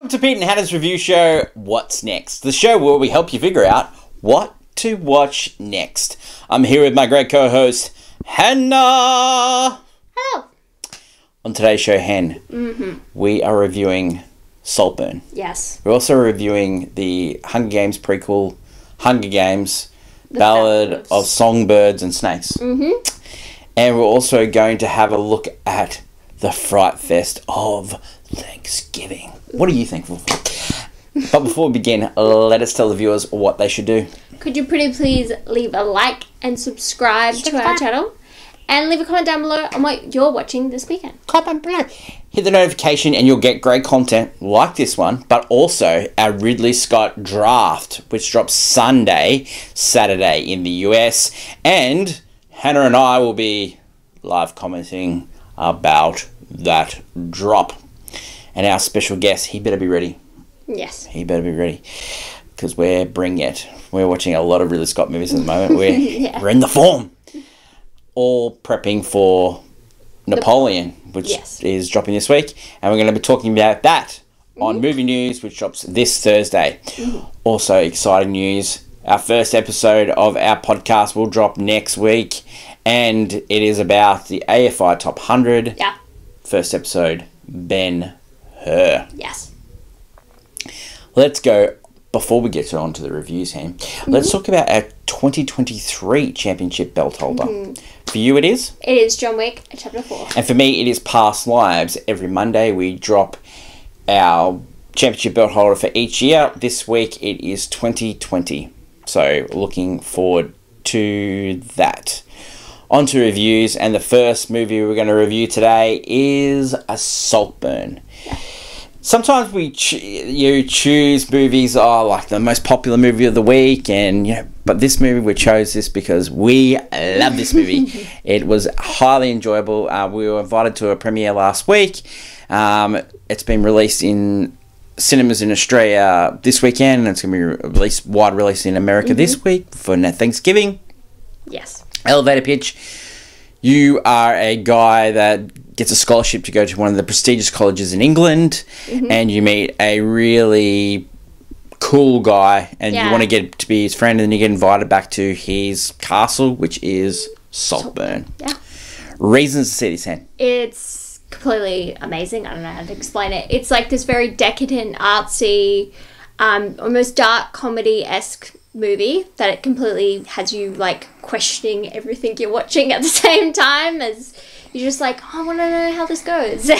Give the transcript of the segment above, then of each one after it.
Welcome to Pete and Hannah's review show, What's Next? The show where we help you figure out what to watch next. I'm here with my great co-host, Hannah. Hello. On today's show, we are reviewing Saltburn. Yes. We're also reviewing the Hunger Games prequel, Hunger Games, Ballad of Songbirds and Snakes. And we're also going to have a look at the Fright Fest of Thanksgiving. What do you think? But before we begin, let us tell the viewers what they should do. Could you pretty please leave a like and subscribe to our channel? And leave a comment down below on what you're watching this weekend. Comment below. Hit the notification and you'll get great content like this one, but also our Ridley Scott draft, which drops Saturday in the US. And Hannah and I will be live commenting about that drop. And our special guest, he better be ready. Yes. He better be ready. Because we're bringing it. We're watching a lot of Ridley Scott movies at the moment. We're in the form. All prepping for Napoleon, which is dropping this week. And we're going to be talking about that on Movie News, which drops this Thursday. Also, exciting news. Our first episode of our podcast will drop next week. And it is about the AFI Top 100. Yeah. First episode, Ben-Hur. Yes. Let's go, before we get on to the reviews, let's talk about our 2023 championship belt holder. For you, it is? It is John Wick, chapter 4. And for me, it is Past Lives. Every Monday, we drop our championship belt holder for each year. This week, it is 2020. So, looking forward to that. On to reviews, and the first movie we're going to review today is a Saltburn. Yeah. Sometimes you choose movies like the most popular movie of the week, and but this movie, we chose this because we love this movie. It was highly enjoyable. We were invited to a premiere last week. It's been released in cinemas in Australia this weekend, and it's going to be wide release in America this week for Thanksgiving. Yes. Elevator pitch. You are a guy that gets a scholarship to go to one of the prestigious colleges in England, and you meet a really cool guy, and you want to get to be his friend, and then you get invited back to his castle, which is Saltburn. Yeah. Reasons to see this, Hen? It's completely amazing. I don't know how to explain it. It's like this very decadent, artsy, almost dark comedy-esque movie that it completely has you like questioning everything you're watching at the same time, as you're just like, I want to know how this goes.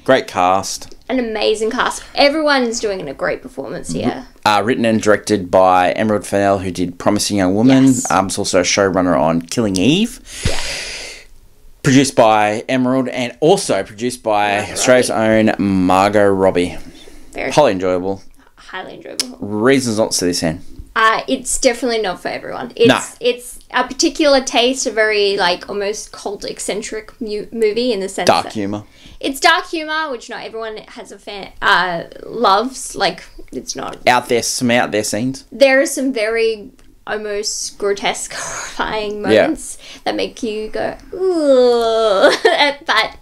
Great cast. An amazing cast. Everyone's doing a great performance here. Written and directed by Emerald Fennell, who did Promising Young Woman. Yes. It's also a showrunner on Killing Eve. Yeah. Produced by Emerald, and also produced by Australia's own Margot Robbie. Very highly enjoyable. Highly enjoyable. Reasons not to see this, Hen? It's definitely not for everyone. It's a particular taste, a very like almost cult eccentric movie in the sense dark humor. It's dark humor, which not everyone has a fan loves. Like, it's not Some out there scenes. There are some very almost grotesque, horrifying moments that make you go ooh, but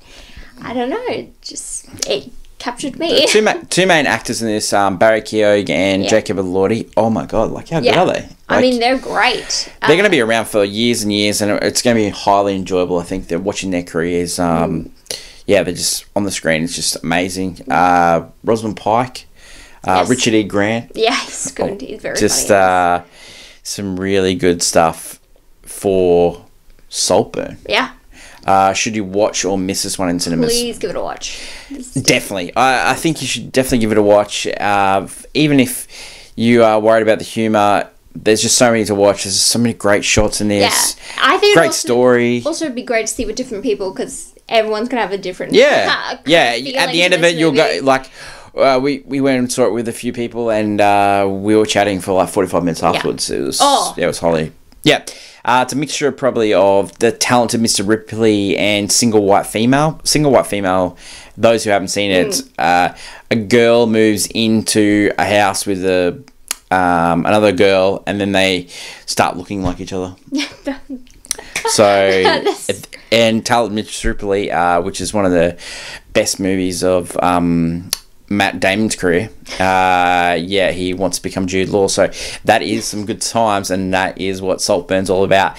I don't know. It captured me. Two main actors in this, Barry Keogh and Jacob Elordi. Oh my god, how good are they? I mean, they're great. They're going to be around for years and years, and it's going to be highly enjoyable. I think they're watching their careers. They're just on the screen. It's just amazing. Rosamund Pike, Richard E. Grant. Yeah, he's good. He's very just funny. Some really good stuff for Saltburn. Yeah. Should you watch or miss this one in cinemas? Please give it a watch. Definitely. I think you should definitely give it a watch. Even if you are worried about the humour, there's just so many to watch. There's so many great shots in this. Yeah. I think great story. Also, it'd be great to see with different people, because everyone's going to have a different... Yeah. At the end of it, you'll go... we went and saw it with a few people, and we were chatting for 45 minutes afterwards. It was highly... Yeah. It's a mixture probably of the talented Mr. Ripley and Single White Female. Single White Female, those who haven't seen it, a girl moves into a house with another girl, and then they start looking like each other. So, and talented Mr. Ripley, which is one of the best movies of Matt Damon's career. Yeah, he wants to become Jude Law. So that is some good times, and that is what Saltburn's all about.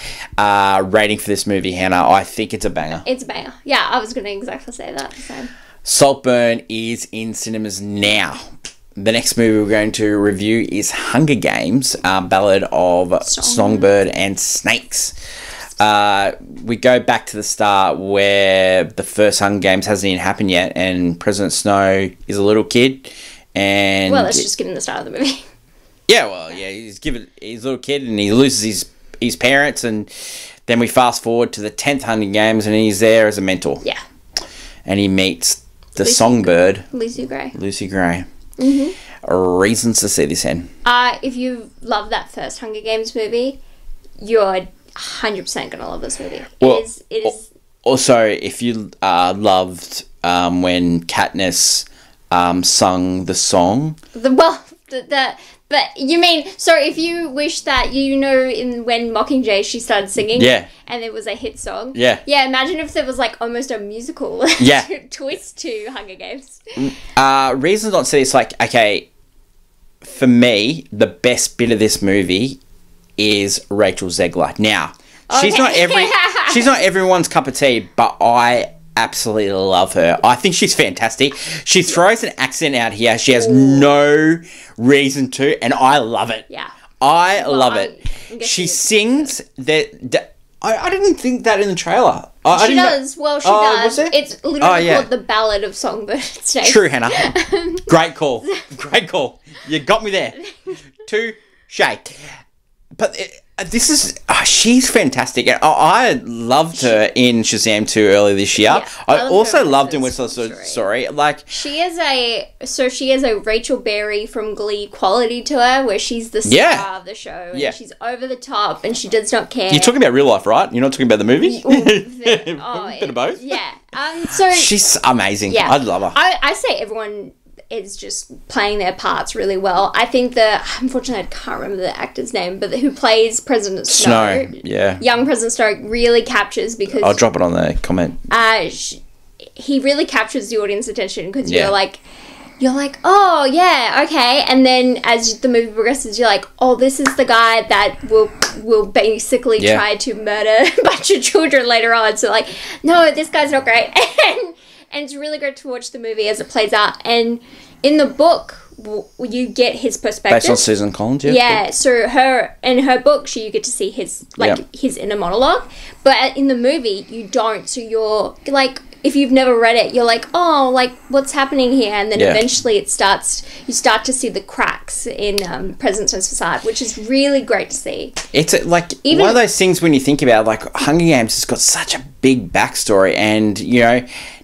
Rating for this movie, Hannah, I think it's a banger. It's a banger. Yeah, I was going to exactly say that. So. Saltburn is in cinemas now. The next movie we're going to review is Hunger Games, Ballad of Songbird and Snakes. We go back to the start where the first Hunger Games hasn't even happened yet, and President Snow is a little kid. And well, let's just give him the start of the movie. Yeah, well, yeah, he's a little kid and he loses his parents, and then we fast forward to the 10th Hunger Games and he's there as a mentor. Yeah. And he meets the songbird. Lucy Gray. Mm-hmm. Reasons to see this end. If you love that first Hunger Games movie, you're 100% gonna love this movie. Well, it is. Also, if you loved when Katniss sung the song. But you mean, so if you wish that, when Mockingjay she started singing, yeah, and it was a hit song, yeah, imagine if there was like almost a musical, twist to Hunger Games. Reasons not to see this, like, okay, for me, the best bit of this movie is Rachel Zegler. Now, she's not everyone's cup of tea, but I absolutely love her. I think she's fantastic. She throws an accent out here. She has no reason to, and I love it. Yeah. I love it. She sings that. I didn't think that in the trailer. She does. Was it? It's literally called The Ballad of Songbird. True, Hannah. Great call. Great call. You got me there. Touche. But this is... she's fantastic. I loved her in Shazam 2 earlier this year. Yeah, I also loved in West Side Story. Like, she has a Rachel Berry from Glee quality to her, where she's the star of the show. And she's over the top and she does not care. You're talking about real life, right? You're not talking about the movie? Bit of both? Yeah. So she's amazing. Yeah. I love her. I say everyone is just playing their parts really well. I think unfortunately I can't remember the actor's name, but who plays President Snow. Yeah. Young President Snow really captures, because I'll drop it on the comment. He really captures the audience attention, because you're like, oh yeah, okay, and then as the movie progresses, you're like, oh, this is the guy that will basically try to murder a bunch of children later on. So like, no, this guy's not great. And it's really great to watch the movie as it plays out. And in the book, you get his perspective. Based on Susan Collins, yeah. So in her book, you get to see his inner monologue. But in the movie, you don't. So you're like, if you've never read it, you're like, oh, like, what's happening here? And then eventually you start to see the cracks in President Snow's facade, which is really great to see. It's one of those things when you think about it, like, Hunger Games has got such a big backstory, and,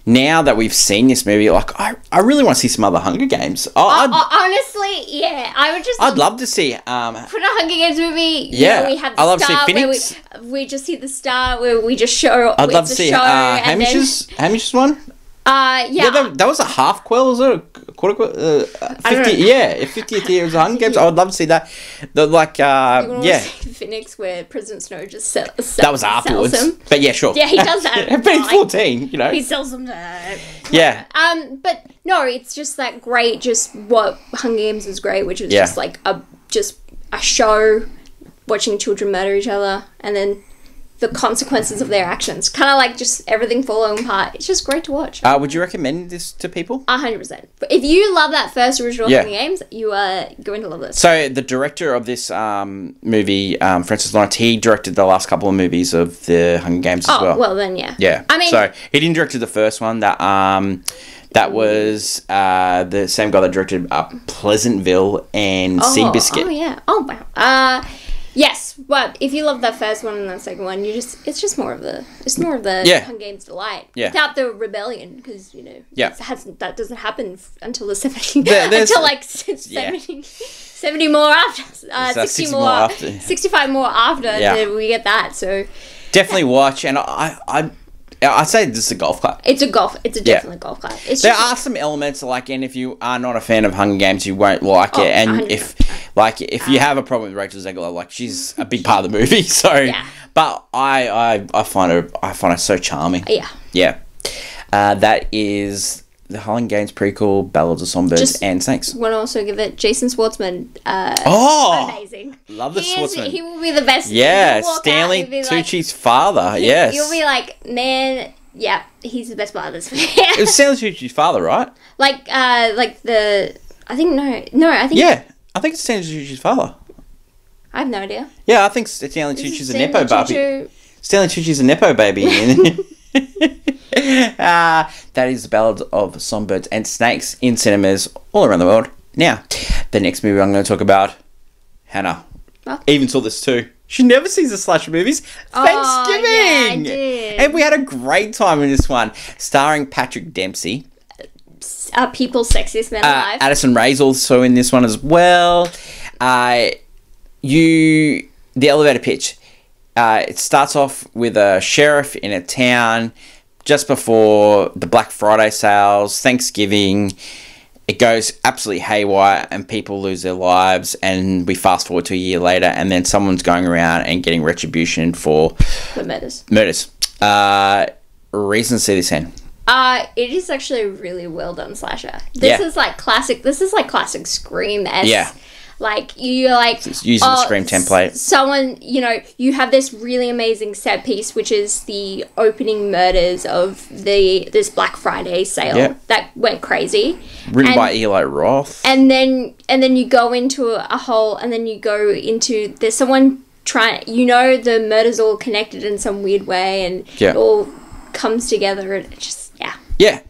now that we've seen this movie, like, I really want to see some other Hunger Games. Honestly, yeah, I'd love to see put a Hunger Games movie. We have I love to see Phoenix. Where we just see the start, where we just show. I'd love to see Hamish's one. That was a half quill, was it? A quarter quill? 50th year of the Hunger Games. I would love to see that. Phoenix, where President Snow just that was afterwards. Sells him. But yeah, sure. Yeah, he does that. But he's 14, He sells them to... Yeah. But no, it's just that great, just what Hunger Games is great, which was just like a show, watching children murder each other, and then the consequences of their actions. Kind of like just everything falling apart. It's just great to watch. Would you recommend this to people? 100%. If you love that first original Hunger Games, you are going to love this. So the director of this movie, Francis Lawrence, he directed the last couple of movies of the Hunger Games as well. Oh, well then, yeah. Yeah. I mean... So he didn't direct the first one. That was the same guy that directed Pleasantville and Seabiscuit. Oh, yeah. Oh, wow. Yes, but if you love that first one and the second one, it's just more of the Hunger Games delight without the rebellion, because that doesn't happen until the 70 70 more after 60 more after 65 more after then we get that. So definitely watch, and I'd say this is a golf clap. It's a definitely golf clap. There are some elements, like, and if you are not a fan of Hunger Games, you won't like it. And 100%. if you have a problem with Rachel Zegler, like, she's a big part of the movie. So, but I find her so charming. Yeah. Yeah. That is the Hunger Games prequel, Ballads of Songbirds and Snakes. Want to also give it Jason Schwartzman. Amazing. Love the Schwartzman. He will be the best. Yeah, Stanley Tucci's father. Yes, you'll be like, man. Yeah, he's the best part of this. It was Stanley Tucci's father, right? Like the. I think I think. Yeah, I think it's Stanley Tucci's father. I have no idea. Yeah, I think Stanley Tucci's a nepo baby. Stanley Tucci's a nepo baby. That is the Ballad of Songbirds and Snakes in cinemas all around the world. Now, the next movie I'm going to talk about, Hannah. What? Even saw this too. She never sees the slasher movies. Thanksgiving! Yeah, I did. And we had a great time in this one, starring Patrick Dempsey. People's Sexiest Man Alive. Addison Rae's also in this one as well. The elevator pitch. It starts off with a sheriff in a town just before the Black Friday sales, Thanksgiving. It goes absolutely haywire and people lose their lives, and we fast forward to a year later and then someone's going around and getting retribution for murders. Reason to see this in. It is actually a really well done slasher. This is like classic Scream-esque. Yeah. Like, you're like... It's using the Scream template. Someone, you have this really amazing set piece, which is the opening murders of this Black Friday sale that went crazy. Written by Eli Roth. And then you go into a hole, and then you go into... There's someone trying... the murders all connected in some weird way, and it all comes together, and it's just... Yeah.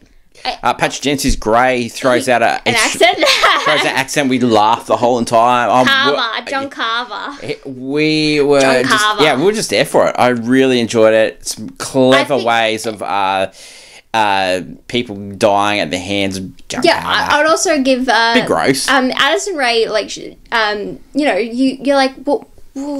Patrick Dempsey's grey, throws out an accent. Throws an accent. We laughed the whole time. John Carver. We were just there for it. I really enjoyed it. Some clever ways of people dying at the hands of John Carver. I would also give bit gross. Addison Rae, like, you're like, well,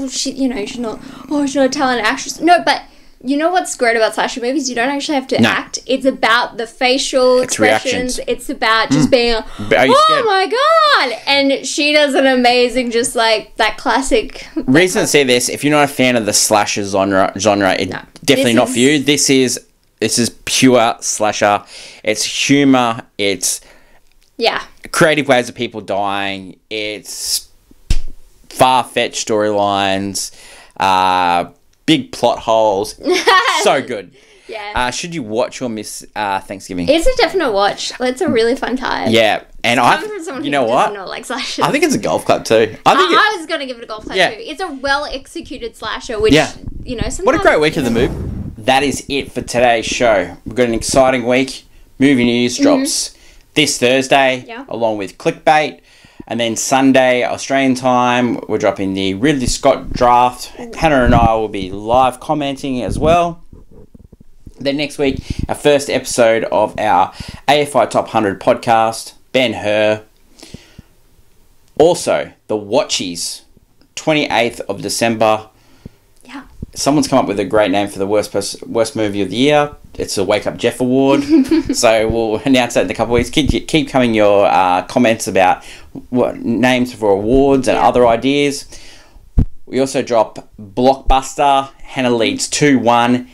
she's not a talented actress. No, but. You know what's great about slasher movies? You don't actually have to act. It's about the facial expressions. It's about just being, oh my god! And she does an amazing, just like that classic. Reason to see this: if you're not a fan of the slasher genre, definitely not for you. This is pure slasher. It's humor. It's creative ways of people dying. It's far-fetched storylines. Big plot holes. So good. Yeah. Should you watch or miss Thanksgiving? It's a definite watch. It's a really fun time. Yeah. And you know what? Like slashers. I think it's a golf club too. I was going to give it a golf club too. It's a well-executed slasher, which, sometimes... What a great week of the movie. That is it for today's show. We've got an exciting week. Movie news drops this Thursday, along with Clickbait. And then Sunday, Australian time, we're dropping the Ridley Scott draft. Hannah and I will be live commenting as well. Then next week, our first episode of our AFI Top 100 podcast, Ben-Hur. Also, The Watchies, 28th of December. Yeah. Someone's come up with a great name for the worst movie of the year. It's a Wake Up Jeff Award. So we'll announce that in a couple of weeks. Keep coming your comments about what names for awards and other ideas. We also drop Blockbuster. Hannah leads 2-1.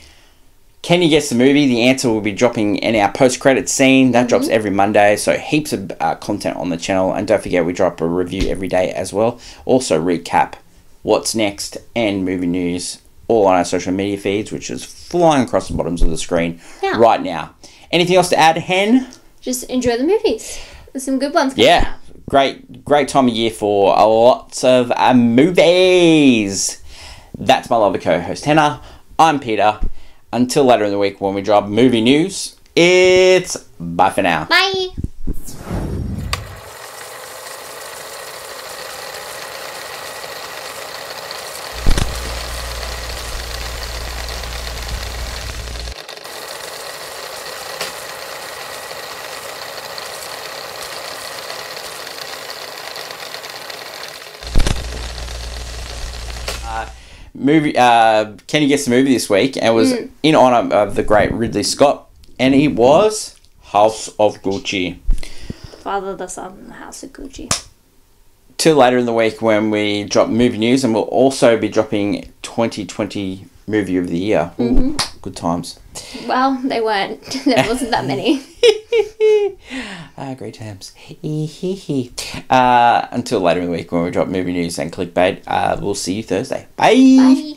Can you guess the movie? The answer will be dropping in our post-credit scene. That drops every Monday. So heaps of content on the channel. And don't forget, we drop a review every day as well. Also recap what's next and movie news all on our social media feeds, which is flying across the bottoms of the screen right now. Anything else to add, Hen? Just enjoy the movies. There's some good ones coming out. Great time of year for lots of movies. That's my lovely co-host, Hannah. I'm Peter. Until later in the week when we drop movie news, it's bye for now. Bye. Can you guess the movie this week? And it was in honor of the great Ridley Scott, and it was House of Gucci. Father, the Son, the House of Gucci. Till later in the week when we drop movie news, and we'll also be dropping 2020 movie of the year. Ooh, good times. Well, they weren't. There wasn't that many. Great times. Until later in the week when we drop movie news and clickbait, we'll see you Thursday. Bye.